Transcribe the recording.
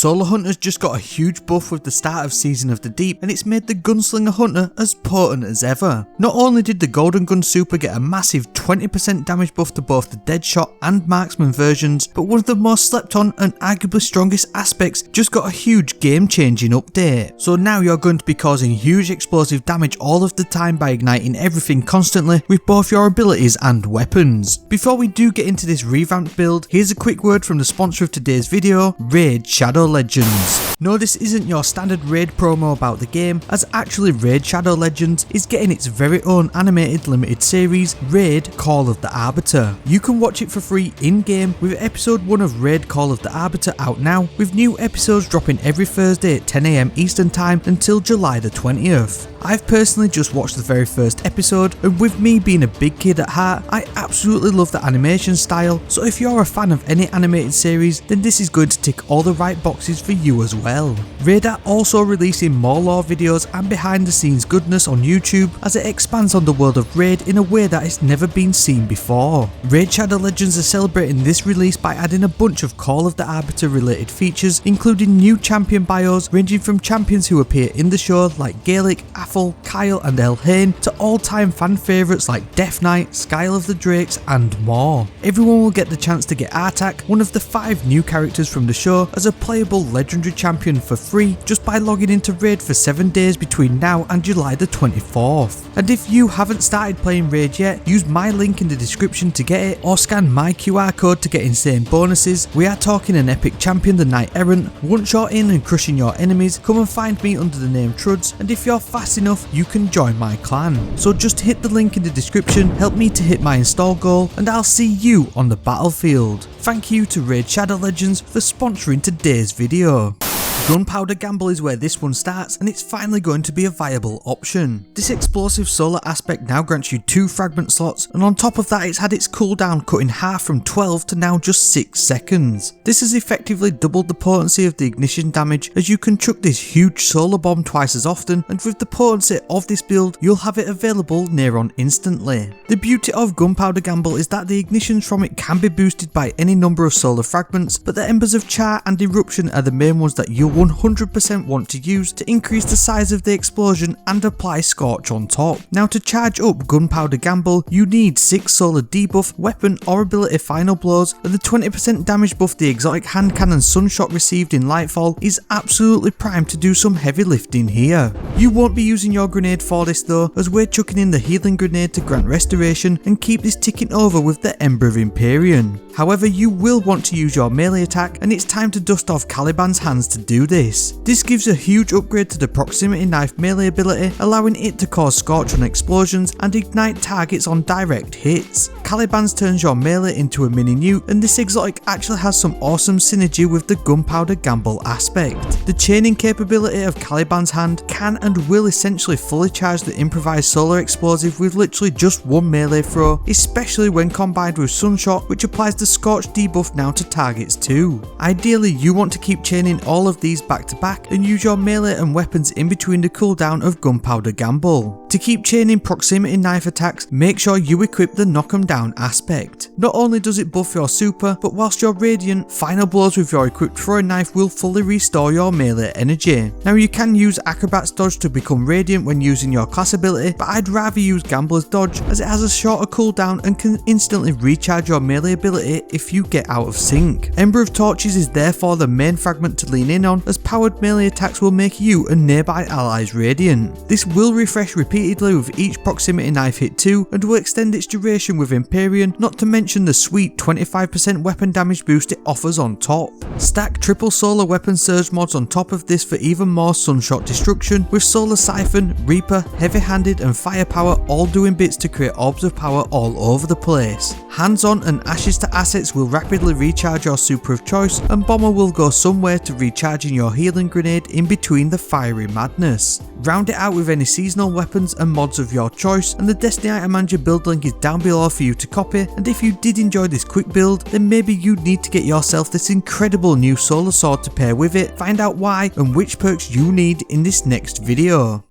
Solar Hunter's just got a huge buff with the start of Season of the Deep, and it's made the Gunslinger Hunter as potent as ever. Not only did the Golden Gun Super get a massive 20% damage buff to both the Deadshot and Marksman versions, but one of the most slept on and arguably strongest aspects just got a huge game changing update. So now you're going to be causing huge explosive damage all of the time by igniting everything constantly with both your abilities and weapons. Before we do get into this revamped build, here's a quick word from the sponsor of today's video, Raid Shadow Legends. No, this isn't your standard Raid promo about the game, as actually Raid Shadow Legends is getting its very own animated limited series, Raid Call of the Arbiter. You can watch it for free in-game with episode 1 of Raid Call of the Arbiter out now, with new episodes dropping every Thursday at 10 AM Eastern Time until July the 20th. I've personally just watched the very first episode, and with me being a big kid at heart, I absolutely love the animation style, so if you're a fan of any animated series, then this is going to tick all the right boxes for you as well. Raid are also releasing more lore videos and behind the scenes goodness on YouTube as it expands on the world of Raid in a way that has never been seen before. Raid Shadow Legends are celebrating this release by adding a bunch of Call of the Arbiter related features, including new champion bios ranging from champions who appear in the show like Gaelic, Athel, Kyle and Elhain, to all-time fan favourites like Death Knight, Skyle of the Drakes and more. Everyone will get the chance to get Artak, one of the 5 new characters from the show, as a playable legendary champion for free just by logging into Raid for 7 days between now and July the 24th. And if you haven't started playing Raid yet, use my link in the description to get it, or scan my QR code to get insane bonuses. We are talking an epic champion, the Knight Errant. Once you're in and crushing your enemies, come and find me under the name Truds, and if you're fast enough, you can join my clan. So just hit the link in the description, help me to hit my install goal, and I'll see you on the battlefield. Thank you to Raid Shadow Legends for sponsoring today's video. Gunpowder Gamble is where this one starts, and it's finally going to be a viable option. This explosive solar aspect now grants you 2 fragment slots, and on top of that it's had its cooldown cut in half from 12 to now just 6 seconds. This has effectively doubled the potency of the ignition damage, as you can chuck this huge solar bomb twice as often, and with the potency of this build you'll have it available near on instantly. The beauty of Gunpowder Gamble is that the ignitions from it can be boosted by any number of solar fragments, but the embers of char and eruption are the main ones that you'll 100% want to use to increase the size of the explosion and apply Scorch on top. Now, to charge up Gunpowder Gamble, you need 6 solar debuff, weapon or ability final blows, and the 20% damage buff the Exotic Hand Cannon Sunshot received in Lightfall is absolutely primed to do some heavy lifting here. You won't be using your grenade for this though, as we're chucking in the healing grenade to grant restoration and keep this ticking over with the Ember of Empyrean. However, you will want to use your melee attack, and it's time to dust off Calibans' hands to do this. This gives a huge upgrade to the proximity knife melee ability, allowing it to cause Scorch on explosions and ignite targets on direct hits. Calibans turns your melee into a mini nuke, and this exotic actually has some awesome synergy with the Gunpowder Gamble aspect. The chaining capability of Caliban's hand can and will essentially fully charge the improvised solar explosive with literally just one melee throw, especially when combined with Sunshot, which applies the Scorch debuff now to targets too. Ideally, you want to keep chaining all of these back to back and use your melee and weapons in between the cooldown of Gunpowder Gamble. To keep chaining proximity knife attacks, make sure you equip the knock 'em down aspect. Not only does it buff your super, but whilst you're radiant, final blows with your equipped throwing knife will fully restore your melee energy. Now, you can use Acrobat's dodge to become radiant when using your class ability, but I'd rather use Gambler's dodge as it has a shorter cooldown and can instantly recharge your melee ability if you get out of sync. Ember of Torches is therefore the main fragment to lean in on, as powered melee attacks will make you and nearby allies radiant. This will refresh repeatedly with each proximity knife hit too, and will extend its duration with Empyrean, not to mention the sweet 25% weapon damage boost it offers on top. Stack triple solar weapon surge mods on top of this for even more Sunshot destruction, with Solar Siphon, Reaper, Heavy Handed and Firepower all doing bits to create orbs of power all over the place. Hands-on and Ashes to Assets will rapidly recharge your super of choice, and Bomber will go somewhere to recharging your healing grenade in between the fiery madness. Round it out with any seasonal weapons and mods of your choice, and the Destiny Item Manager build link is down below for you to copy. And if you did enjoy this quick build, then maybe you'd need to get yourself this incredible new solar sword to pair with it. Find out why and which perks you need in this next video.